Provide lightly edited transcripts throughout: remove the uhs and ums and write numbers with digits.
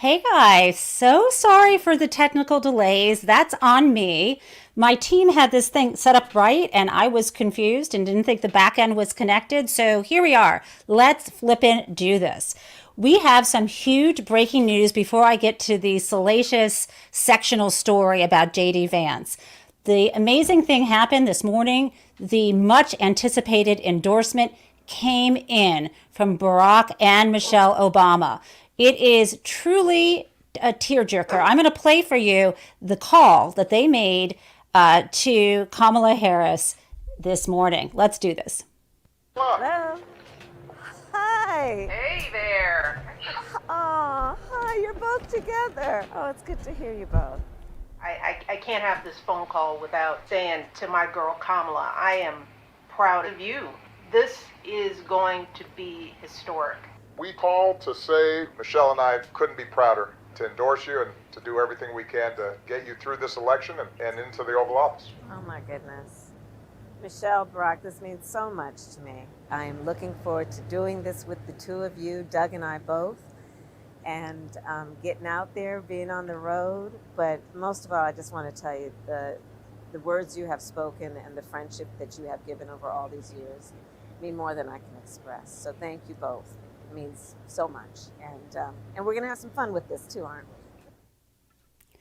Hey guys, so sorry for the technical delays. That's on me. My team had this thing set up right and I was confused and didn't think the back end was connected. So here we are. Let's flippin' do this. We have some huge breaking news before I get to the salacious sectional story about JD Vance. The amazing thing happened this morning. The much anticipated endorsement came in from Barack and Michelle Obama. It is truly a tearjerker. I'm going to play for you the call that they made to Kamala Harris this morning. Let's do this. Hello. Hi. Hey there. Oh, hi. You're both together. Oh, it's good to hear you both. I can't have this phone call without saying to my girl Kamala, I am proud of you. This is going to be historic. We called to say Michelle and I couldn't be prouder to endorse you and to do everything we can to get you through this election and into the Oval Office. Oh, my goodness. Michelle, Barack, this means so much to me. I am looking forward to doing this with the two of you, Doug and I both, and getting out there, being on the road. But most of all, I just want to tell you the words you have spoken and the friendship that you have given over all these years mean more than I can express. So thank you both. It means so much. And we're going to have some fun with this too, aren't we?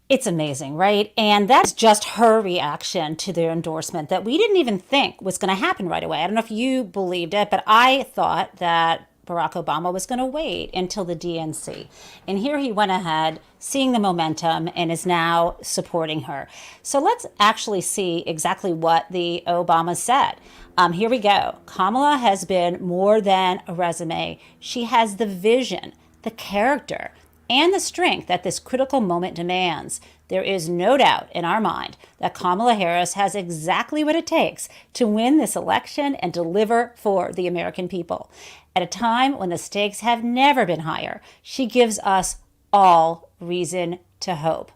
It's amazing, right? And that's just her reaction to the endorsement that we didn't even think was going to happen right away. I don't know if you believed it, but I thought that Barack Obama was going to wait until the DNC. And here he went ahead, seeing the momentum, and is now supporting her. So let's actually see exactly what the Obama said. Here we go. Kamala has been more than a resume. She has the vision, the character, and the strength that this critical moment demands. There is no doubt in our mind that Kamala Harris has exactly what it takes to win this election and deliver for the American people. At a time when the stakes have never been higher, she gives us all reason to hope.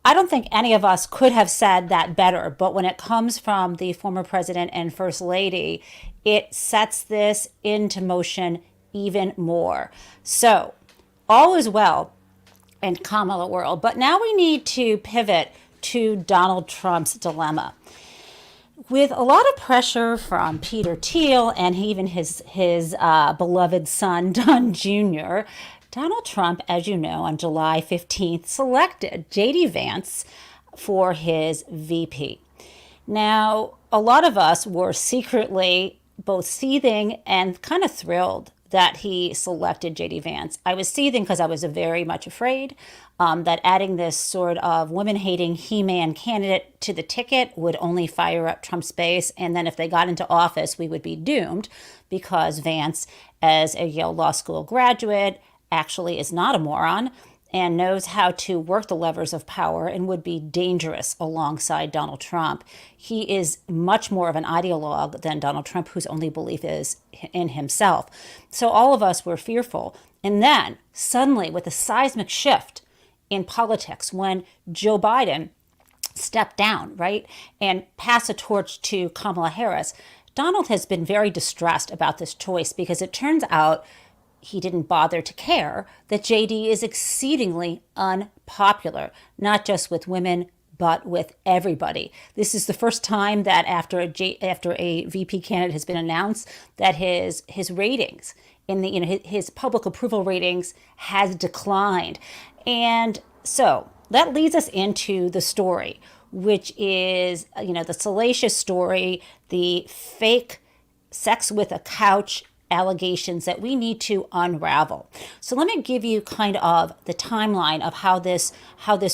I don't think any of us could have said that better, but when it comes from the former president and first lady, it sets this into motion even more. So, all is well in Kamala world, but now we need to pivot to Donald Trump's dilemma. With a lot of pressure from Peter Thiel and even his beloved son, Don Jr., Donald Trump, as you know, on July 15th, selected JD Vance for his VP. Now, a lot of us were secretly both seething and kind of thrilled that he selected JD Vance. I was seething because I was very much afraid that adding this sort of women-hating He-Man candidate to the ticket would only fire up Trump's base. And then if they got into office, we would be doomed because Vance, as a Yale Law School graduate, actually is not a moron and knows how to work the levers of power and would be dangerous alongside Donald Trump. He is much more of an ideologue than Donald Trump, whose only belief is in himself. So all of us were fearful. And then suddenly, with a seismic shift in politics, when Joe Biden stepped down, right, and passed a torch to Kamala Harris, Donald has been very distressed about this choice because it turns out he didn't bother to care that JD is exceedingly unpopular, not just with women, but with everybody. This is the first time that after a VP candidate has been announced that his ratings in the his public approval ratings has declined. And so that leads us into the story, which is the salacious story, the fake sex with a couch allegations that we need to unravel. So let me give you kind of the timeline of how this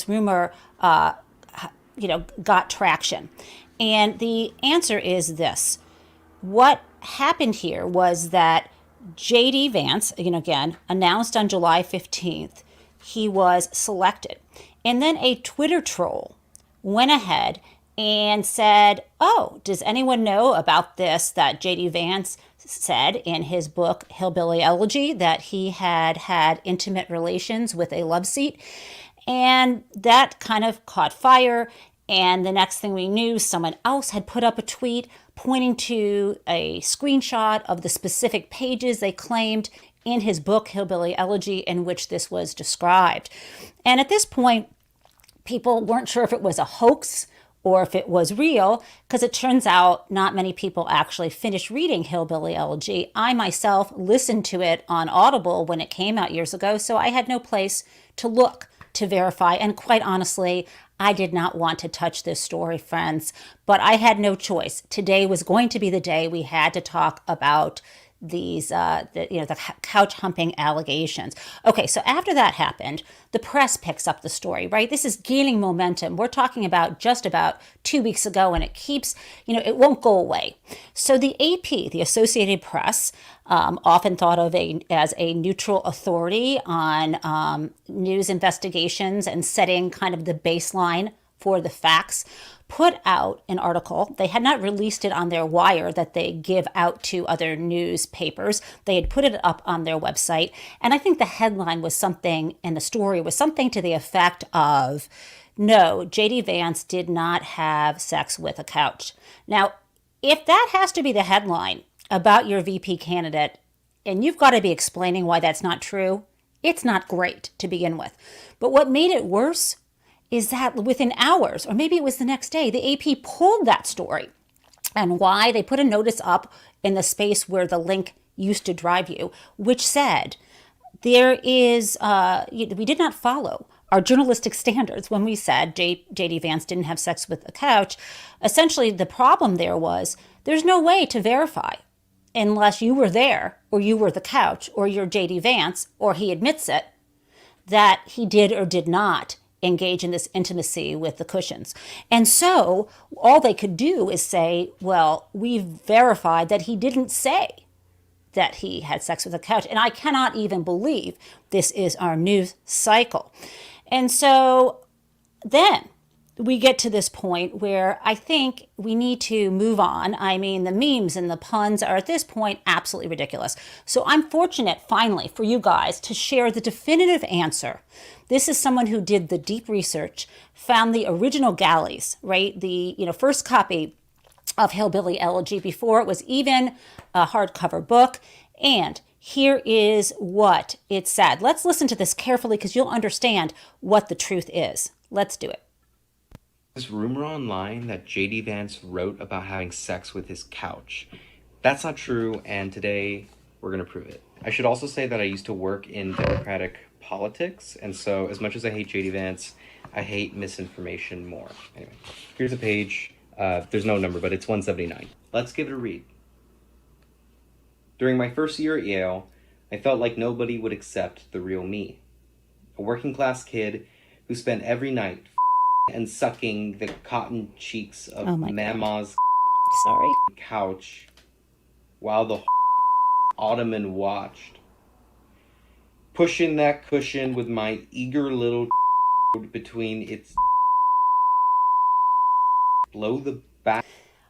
rumor got traction. And the answer is this. What happened here was that JD Vance, again, announced on July 15th, he was selected. And then a Twitter troll went ahead and said, oh, does anyone know about this that JD Vance said in his book Hillbilly Elegy that he had had intimate relations with a love seat? And that kind of caught fire. And the next thing we knew, someone else had put up a tweet pointing to a screenshot of the specific pages they claimed in his book, Hillbilly Elegy, in which this was described. And at this point, people weren't sure if it was a hoax or if it was real, because it turns out not many people actually finished reading Hillbilly Elegy. I myself listened to it on Audible when it came out years ago, so I had no place to look to verify. And quite honestly, I did not want to touch this story, friends, but I had no choice. Today was going to be the day we had to talk about these, the couch humping allegations. Okay, so after that happened, the press picks up the story, right? This is gaining momentum. We're talking about just about 2 weeks ago, and it keeps, it won't go away. So the AP, the Associated Press, often thought of as a neutral authority on news investigations and setting kind of the baseline for the facts, put out an article. They had not released it on their wire that they give out to other newspapers. They had put it up on their website. And I think the headline was something, and the story was something to the effect of, no, J.D. Vance did not have sex with a couch. Now, if that has to be the headline about your VP candidate, and you've got to be explaining why that's not true, it's not great to begin with. But what made it worse is that within hours, or maybe it was the next day, the AP pulled that story. And why? They put a notice up in the space where the link used to drive you, which said, we did not follow our journalistic standards when we said J.D. Vance didn't have sex with a couch. Essentially, the problem there was there's no way to verify unless you were there, or you were the couch, or you're J.D. Vance, or he admits it, that he did or did not engage in this intimacy with the cushions. And so all they could do is say, well, we've verified that he didn't say that he had sex with a couch. And I cannot even believe this is our news cycle. And so then we get to this point where I think we need to move on. I mean, the memes and the puns are at this point absolutely ridiculous. So I'm fortunate finally for you guys to share the definitive answer. This is someone who did the deep research, found the original galleys, right? The first copy of Hillbilly Elegy before it was even a hardcover book. And here is what it said. Let's listen to this carefully because you'll understand what the truth is. Let's do it. This rumor online that J.D. Vance wrote about having sex with his couch. That's not true, and today we're going to prove it. I should also say that I used to work in Democratic politics, and so as much as I hate J.D. Vance, I hate misinformation more. Anyway, here's a page. There's no number, but it's 179. Let's give it a read. During my first year at Yale, I felt like nobody would accept the real me. A working class kid who spent every night and sucking the cotton cheeks of Mama's couch while the ottoman watched. Pushing that cushion with my eager little between its blow the back.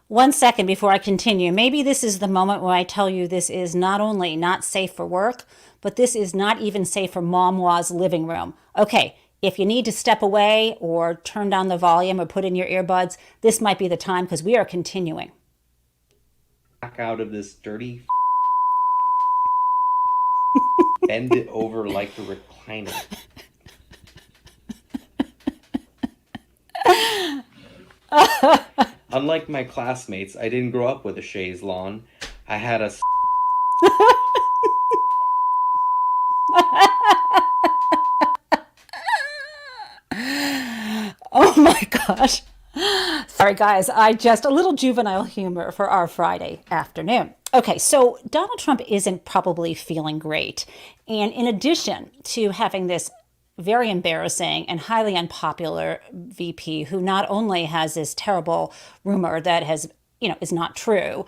1 second before I continue. Maybe this is the moment where I tell you this is not only not safe for work, but this is not even safe for Momwa's living room. Okay, if you need to step away or turn down the volume or put in your earbuds, this might be the time because we are continuing. Back out of this dirty bend it over like a recliner. Unlike my classmates, I didn't grow up with a chaise lawn. I had a Oh my gosh. Sorry, guys. A little juvenile humor for our Friday afternoon. Okay, so Donald Trump isn't probably feeling great. And in addition to having this very embarrassing and highly unpopular VP who not only has this terrible rumor that is not true,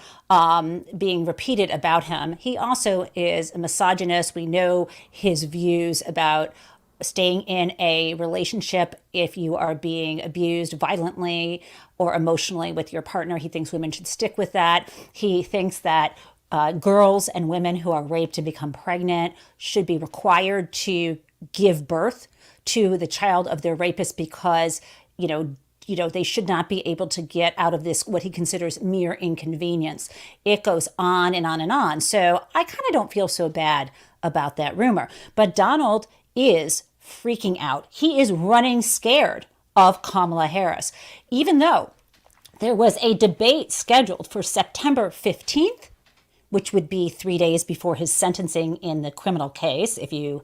being repeated about him, he also is a misogynist. We know his views about staying in a relationship if you are being abused violently or emotionally with your partner. He thinks women should stick with that. He thinks that girls and women who are raped and become pregnant should be required to give birth to the child of their rapist because, they should not be able to get out of this, what he considers mere inconvenience. It goes on and on and on. So I kind of don't feel so bad about that rumor. But Donald is freaking out. He is running scared of Kamala Harris, even though there was a debate scheduled for September 15th, which would be 3 days before his sentencing in the criminal case, if you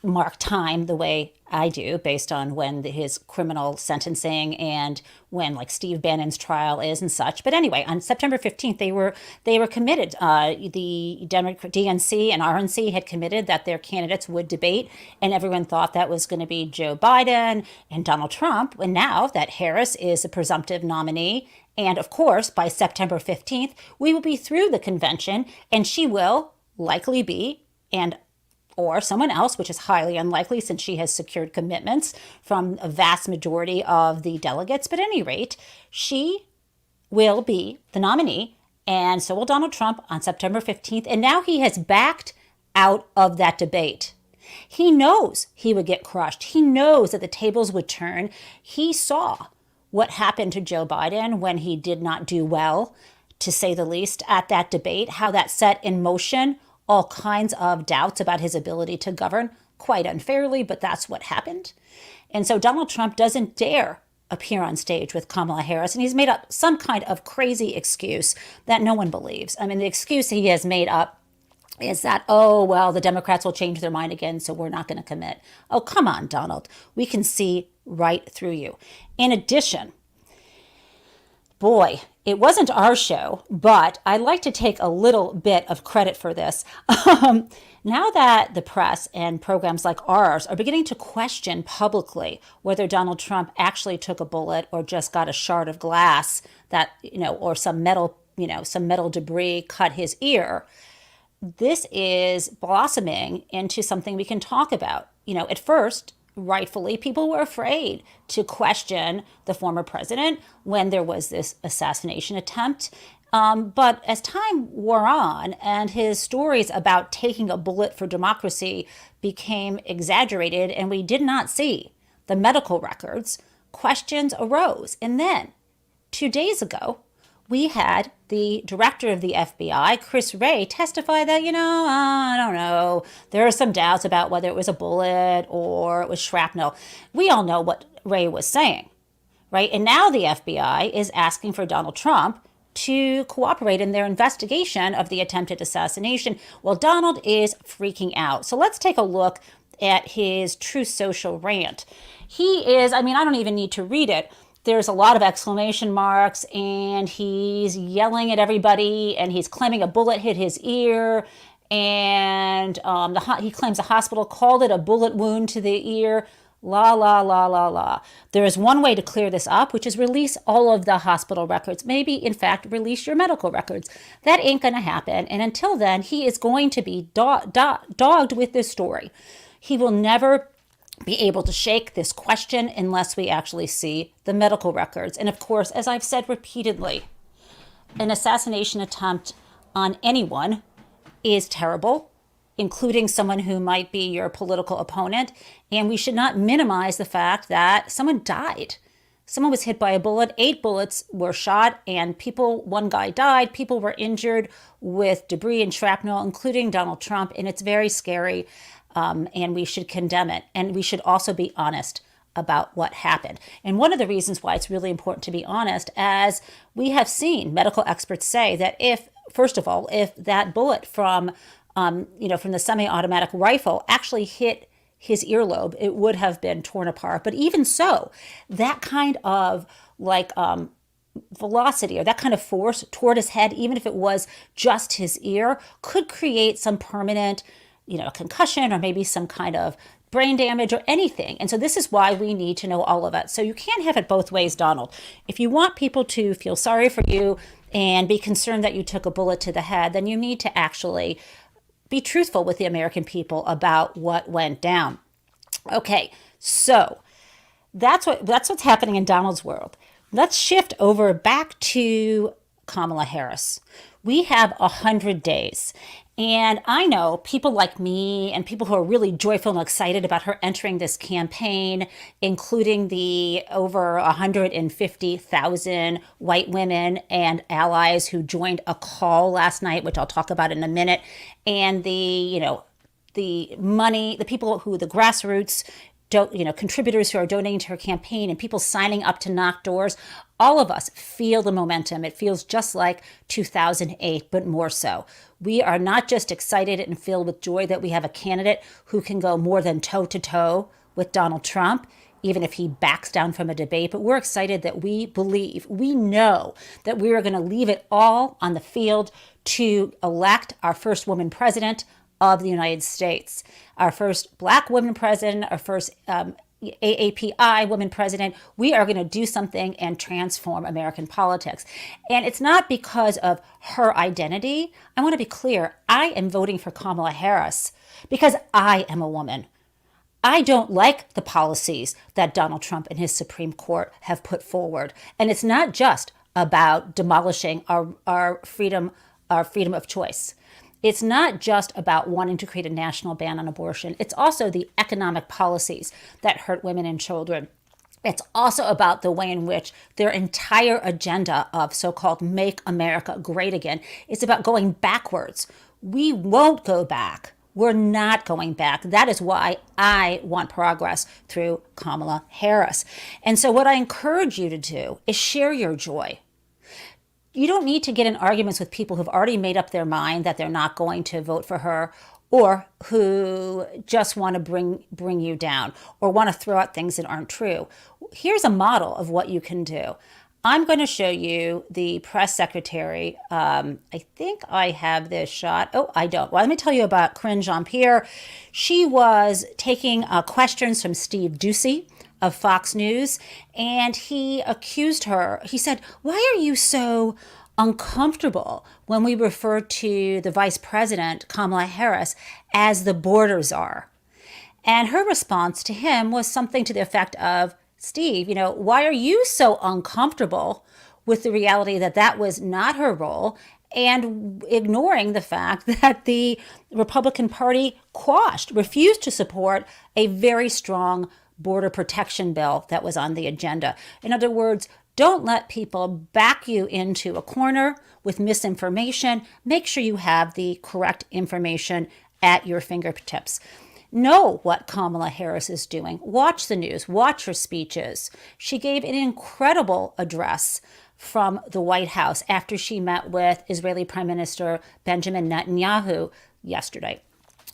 mark time the way I do, based on when his criminal sentencing and when like Steve Bannon's trial is and such. But anyway, on September 15th, they were committed. The DNC and RNC had committed that their candidates would debate, and everyone thought that was going to be Joe Biden and Donald Trump. And now that Harris is a presumptive nominee, and of course, by September 15th, we will be through the convention, and she will likely be, or someone else, which is highly unlikely since she has secured commitments from a vast majority of the delegates. But at any rate, she will be the nominee, and so will Donald Trump on September 15th. And now he has backed out of that debate. He knows he would get crushed. He knows that the tables would turn. He saw what happened to Joe Biden when he did not do well, to say the least, at that debate, how that set in motion all kinds of doubts about his ability to govern, quite unfairly, but that's what happened. And so Donald Trump doesn't dare appear on stage with Kamala Harris, and he's made up some kind of crazy excuse that no one believes. I mean, the excuse he has made up is that, oh, well, the Democrats will change their mind again, so we're not going to commit. Oh, come on, Donald. We can see right through you. In addition, boy, it wasn't our show, but I'd like to take a little bit of credit for this. Now that the press and programs like ours are beginning to question publicly whether Donald Trump actually took a bullet or just got a shard of glass that, or some metal debris cut his ear, this is blossoming into something we can talk about. At first, rightfully, people were afraid to question the former president when there was this assassination attempt. But as time wore on and his stories about taking a bullet for democracy became exaggerated and we did not see the medical records, questions arose. And then 2 days ago, we had the director of the FBI, Chris Wray, testify that, I don't know, there are some doubts about whether it was a bullet or it was shrapnel. We all know what Wray was saying, right? And now the FBI is asking for Donald Trump to cooperate in their investigation of the attempted assassination. Well, Donald is freaking out. So let's take a look at his Truth Social rant. He is, I don't even need to read it. There's a lot of exclamation marks, and he's yelling at everybody, and he's claiming a bullet hit his ear, and he claims the hospital called it a bullet wound to the ear. La, la, la, la, la. There is one way to clear this up, which is release all of the hospital records. Maybe, in fact, release your medical records. That ain't going to happen. And until then, he is going to be dogged with this story. He will never be able to shake this question unless we actually see the medical records. And of course, as I've said repeatedly, an assassination attempt on anyone is terrible, including someone who might be your political opponent. And we should not minimize the fact that someone died. Someone was hit by a bullet, 8 bullets were shot, and one guy died. People were injured with debris and shrapnel, including Donald Trump. And it's very scary. And we should condemn it. And we should also be honest about what happened. And one of the reasons why it's really important to be honest, as we have seen medical experts say that if that bullet from the semi-automatic rifle actually hit his earlobe, it would have been torn apart. But even so, that kind of velocity or that kind of force toward his head, even if it was just his ear, could create some permanent a concussion or maybe some kind of brain damage or anything. And so this is why we need to know all of it. So you can't have it both ways, Donald. If you want people to feel sorry for you and be concerned that you took a bullet to the head, then you need to actually be truthful with the American people about what went down. Okay, so that's what's happening in Donald's world. Let's shift over back to Kamala Harris. We have 100 days. And I know people like me and people who are really joyful and excited about her entering this campaign, including the over 150,000 white women and allies who joined a call last night, which I'll talk about in a minute, and the, the money, the people who, the grassroots, contributors who are donating to her campaign and people signing up to knock doors, all of us feel the momentum. It feels just like 2008, but more so. We are not just excited and filled with joy that we have a candidate who can go more than toe to toe with Donald Trump, even if he backs down from a debate, but we're excited that we know that we are going to leave it all on the field to elect our first woman president of the United States, our first Black woman president, our first AAPI woman president. We are going to do something and transform American politics. And it's not because of her identity. I want to be clear. I am voting for Kamala Harris because I am a woman. I don't like the policies that Donald Trump and his Supreme Court have put forward. And it's not just about demolishing our freedom of choice. It's not just about wanting to create a national ban on abortion. It's also the economic policies that hurt women and children. It's also about the way in which their entire agenda of so-called Make America Great Again is about going backwards. We won't go back. We're not going back. That is why I want progress through Kamala Harris. And so what I encourage you to do is share your joy. You don't need to get in arguments with people who've already made up their mind that they're not going to vote for her, or who just want to bring you down or want to throw out things that aren't true. Here's a model of what you can do. I'm going to show you the press secretary. I think I have this shot. Oh, I don't. Well, let me tell you about Corinne Jean-Pierre. She was taking questions from Steve Doocy of Fox News, and he accused her. He said, "Why are you so uncomfortable when we refer to the vice president, Kamala Harris, as the border czar?" And her response to him was something to the effect of, "Steve, why are you so uncomfortable with the reality that that was not her role, and ignoring the fact that the Republican Party refused to support a very strong border protection bill that was on the agenda?" In other words, don't let people back you into a corner with misinformation. Make sure you have the correct information at your fingertips. Know what Kamala Harris is doing. Watch the news. Watch her speeches. She gave an incredible address from the White House after she met with Israeli Prime Minister Benjamin Netanyahu yesterday.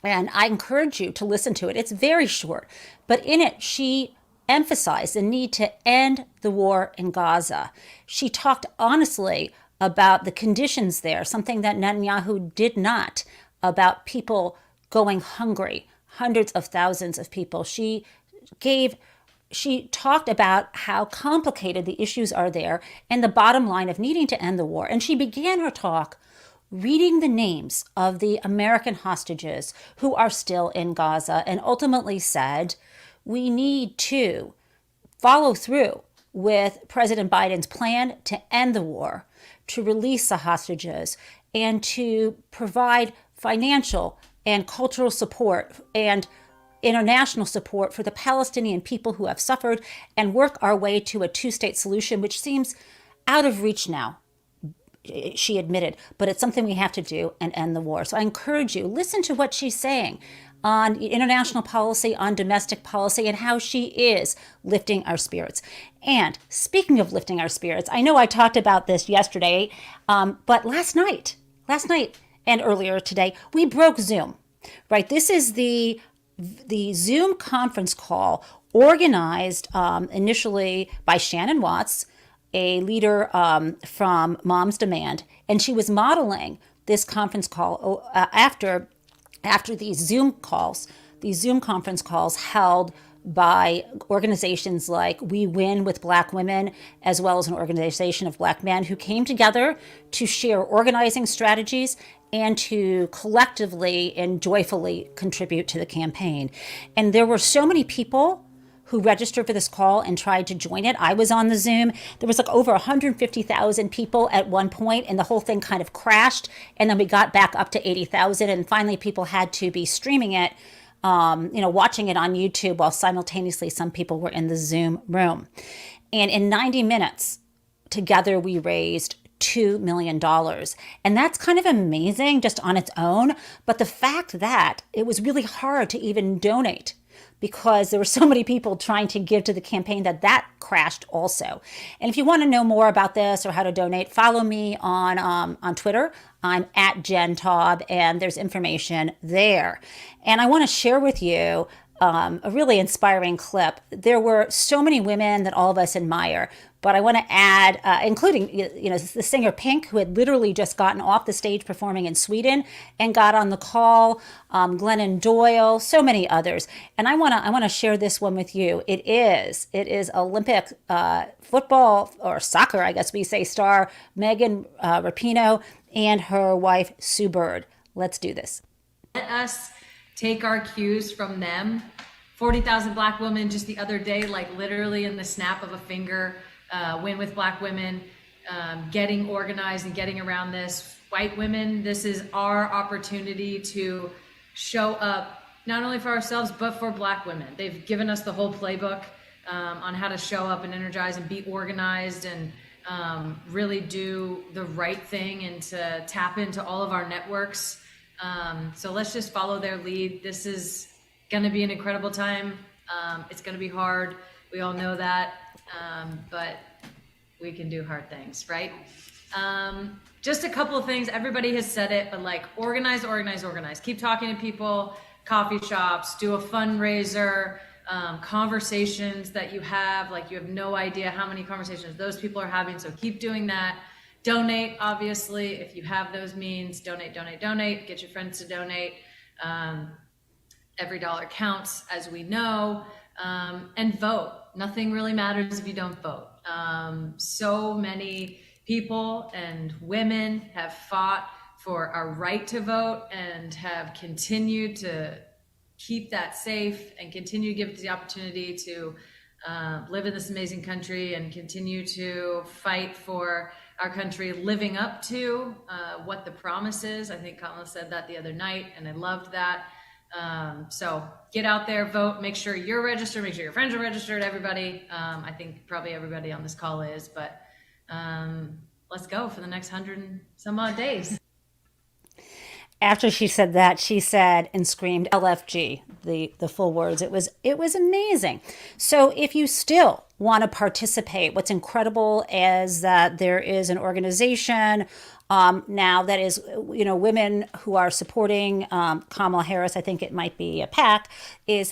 And I encourage you to listen to it. It's very short, but in it, she emphasized the need to end the war in Gaza. She talked honestly about the conditions there, something that Netanyahu did not, about people going hungry, hundreds of thousands of people. She talked about how complicated the issues are there and the bottom line of needing to end the war. And she began her talk reading the names of the American hostages who are still in Gaza, and ultimately said, we need to follow through with President Biden's plan to end the war, to release the hostages, and to provide financial and cultural support and international support for the Palestinian people who have suffered, and work our way to a two-state solution, which seems out of reach now, she admitted, but it's something we have to do and end the war. So I encourage you, listen to what she's saying on international policy, on domestic policy, and how she is lifting our spirits. And speaking of lifting our spirits, I know I talked about this yesterday, but last night and earlier today, we broke Zoom, right? This is the Zoom conference call organized initially by Shannon Watts, a leader from Moms Demand, and she was modeling this conference call after these Zoom conference calls held by organizations like We Win with Black Women, as well as an organization of Black men who came together to share organizing strategies and to collectively and joyfully contribute to the campaign. And there were so many people who registered for this call and tried to join it. I was on the Zoom. There was like over 150,000 people at one point, and the whole thing kind of crashed. And then we got back up to 80,000, and finally people had to be streaming it, watching it on YouTube, while simultaneously some people were in the Zoom room. And in 90 minutes, together we raised $2 million. And that's kind of amazing just on its own. But the fact that it was really hard to even donate because there were so many people trying to give to the campaign that crashed also. And if you want to know more about this or how to donate, follow me on Twitter. I'm at Jen Taub, and there's information there. And I want to share with you a really inspiring clip. There were so many women that all of us admire, but I want to add, including the singer Pink, who had literally just gotten off the stage performing in Sweden and got on the call. Glennon Doyle, so many others, and I want to share this one with you. It is Olympic football or soccer, I guess we say, star Megan Rapinoe and her wife Sue Bird. Let's do this. Let us take our cues from them. 40,000 Black women just the other day, like literally in the snap of a finger, Win with Black Women, getting organized and getting around this. White women, this is our opportunity to show up, not only for ourselves, but for Black women. They've given us the whole playbook on how to show up and energize and be organized and really do the right thing and to tap into all of our networks. So let's just follow their lead. This is going to be an incredible time. It's going to be hard. We all know that, but we can do hard things, right? Just a couple of things. Everybody has said it, but like organize. Keep talking to people, coffee shops, do a fundraiser, conversations that you have. Like you have no idea how many conversations those people are having. So keep doing that. Donate, obviously, if you have those means. Donate. Get your friends to donate. Every dollar counts, as we know. And vote. Nothing really matters if you don't vote. So many people and women have fought for our right to vote and have continued to keep that safe and continue to give us the opportunity to live in this amazing country and continue to fight for our country living up to what the promise is. I think Kamala said that the other night, and I loved that. So get out there, vote, make sure you're registered, make sure your friends are registered, everybody. I think probably everybody on this call is, but let's go for the next 100 and some odd days. After she said that, she said and screamed LFG, the full words. It was amazing. So if you still want to participate, what's incredible is that there is an organization now that is, women who are supporting Kamala Harris. I think it might be a PAC, they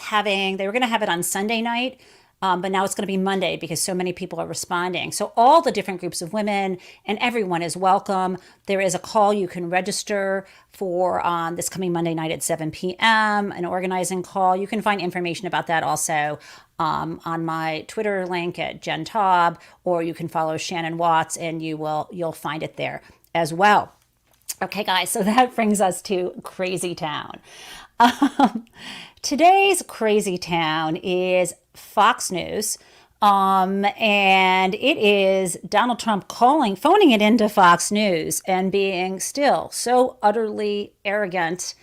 were going to have it on Sunday night. But now it's going to be Monday because so many people are responding. So all the different groups of women and everyone is welcome. There is a call you can register for this coming Monday night at 7 p.m., an organizing call. You can find information about that also on my Twitter link at Jen Taub, or you can follow Shannon Watts and you'll find it there as well. Okay, guys, so that brings us to Crazy Town. Today's Crazy Town is Fox News, and it is Donald Trump phoning it into Fox News and being still so utterly arrogant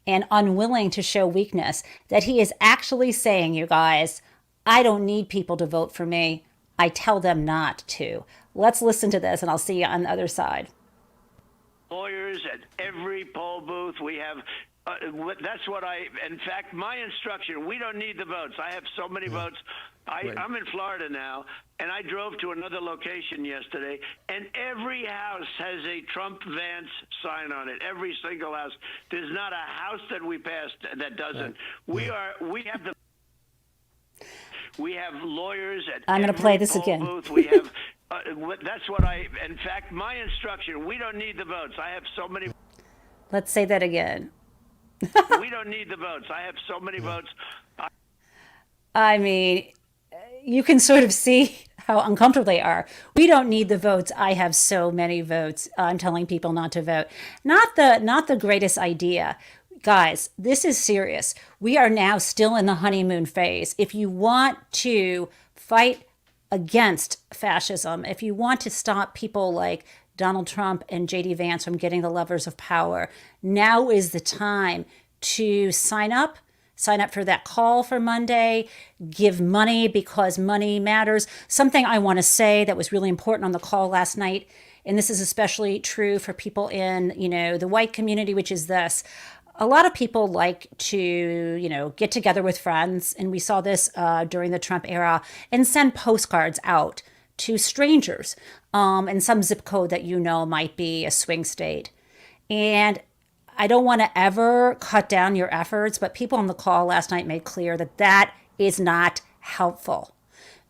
and unwilling to show weakness that he is actually saying, you guys, I don't need people to vote for me. I tell them not to. Let's listen to this, and I'll see you on the other side. Lawyers at every poll booth. We have that's what in fact, my instruction, we don't need the votes. I have so many votes. I'm in Florida now, and I drove to another location yesterday, and every house has a Trump Vance sign on it. Every single house. There's not a house that we passed that doesn't. We have lawyers at I'm going to play this again. Booth. We have that's what in fact, my instruction, we don't need the votes. I have so many. Let's say that again. We don't need the votes. I have so many votes. I mean, you can sort of see how uncomfortable they are. We don't need the votes. I have so many votes. I'm telling people not to vote. Not the greatest idea. Guys, this is serious. We are now still in the honeymoon phase. If you want to fight against fascism, if you want to stop people like Donald Trump and J.D. Vance from getting the levers of power, now is the time to sign up for that call for Monday, give money because money matters. Something I want to say that was really important on the call last night and this is especially true for people in, the white community, which is this. A lot of people like to, get together with friends, and we saw this during the Trump era, and send postcards out to strangers in some zip code that might be a swing state. And I don't want to ever cut down your efforts, but people on the call last night made clear that that is not helpful.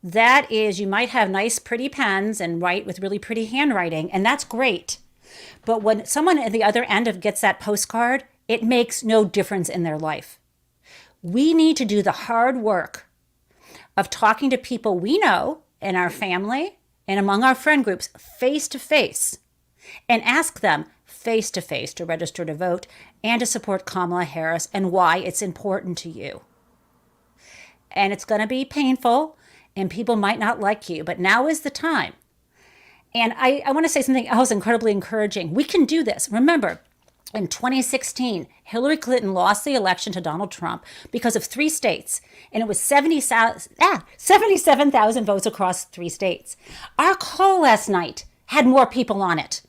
That is, you might have nice, pretty pens and write with really pretty handwriting, and that's great. But when someone at the other end gets that postcard, it makes no difference in their life. We need to do the hard work of talking to people we know in our family and among our friend groups face to face, and ask them face to face to register to vote and to support Kamala Harris and why it's important to you. And it's going to be painful, and people might not like you, but now is the time. And I want to say something else incredibly encouraging. We can do this. Remember, in 2016, Hillary Clinton lost the election to Donald Trump because of 3 states, and it was 77,000 votes across 3 states. Our call last night had more people on it.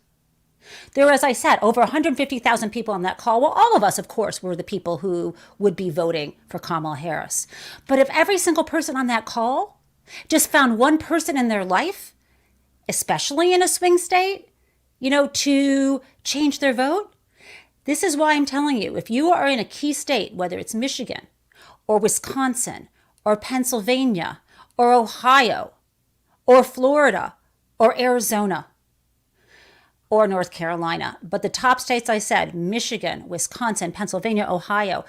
There were, as I said, over 150,000 people on that call. Well, all of us, of course, were the people who would be voting for Kamala Harris. But if every single person on that call just found one person in their life, especially in a swing state, to change their vote, this is why I'm telling you, if you are in a key state, whether it's Michigan or Wisconsin or Pennsylvania or Ohio or Florida or Arizona or North Carolina, but the top states I said, Michigan, Wisconsin, Pennsylvania, Ohio,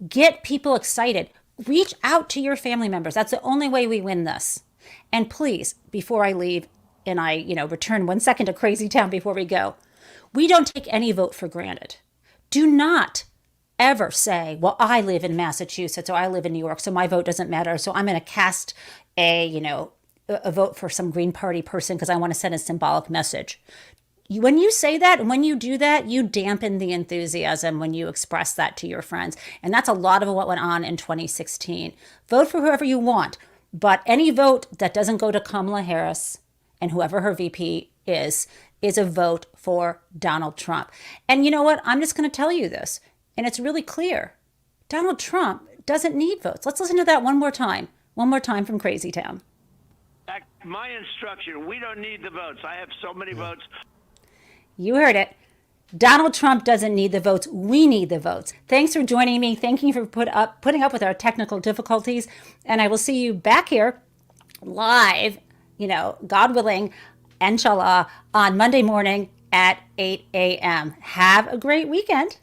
get people excited. Reach out to your family members. That's the only way we win this. And please, before I leave, and I, return 1 second to Crazy Town before we go, we don't take any vote for granted. Do not ever say, well, I live in Massachusetts or I live in New York, so my vote doesn't matter. So I'm going to cast a vote for some Green Party person because I want to send a symbolic message. When you say that and when you do that, you dampen the enthusiasm when you express that to your friends. And that's a lot of what went on in 2016. Vote for whoever you want, but any vote that doesn't go to Kamala Harris and whoever her VP is a vote for Donald Trump. And you know what? I'm just going to tell you this, and it's really clear. Donald Trump doesn't need votes. Let's listen to that one more time from Crazy Town. My instruction, we don't need the votes. I have so many votes. You heard it. Donald Trump doesn't need the votes. We need the votes. Thanks for joining me. Thank you for putting up with our technical difficulties. And I will see you back here live, God willing, inshallah, on Monday morning at 8 a.m. Have a great weekend.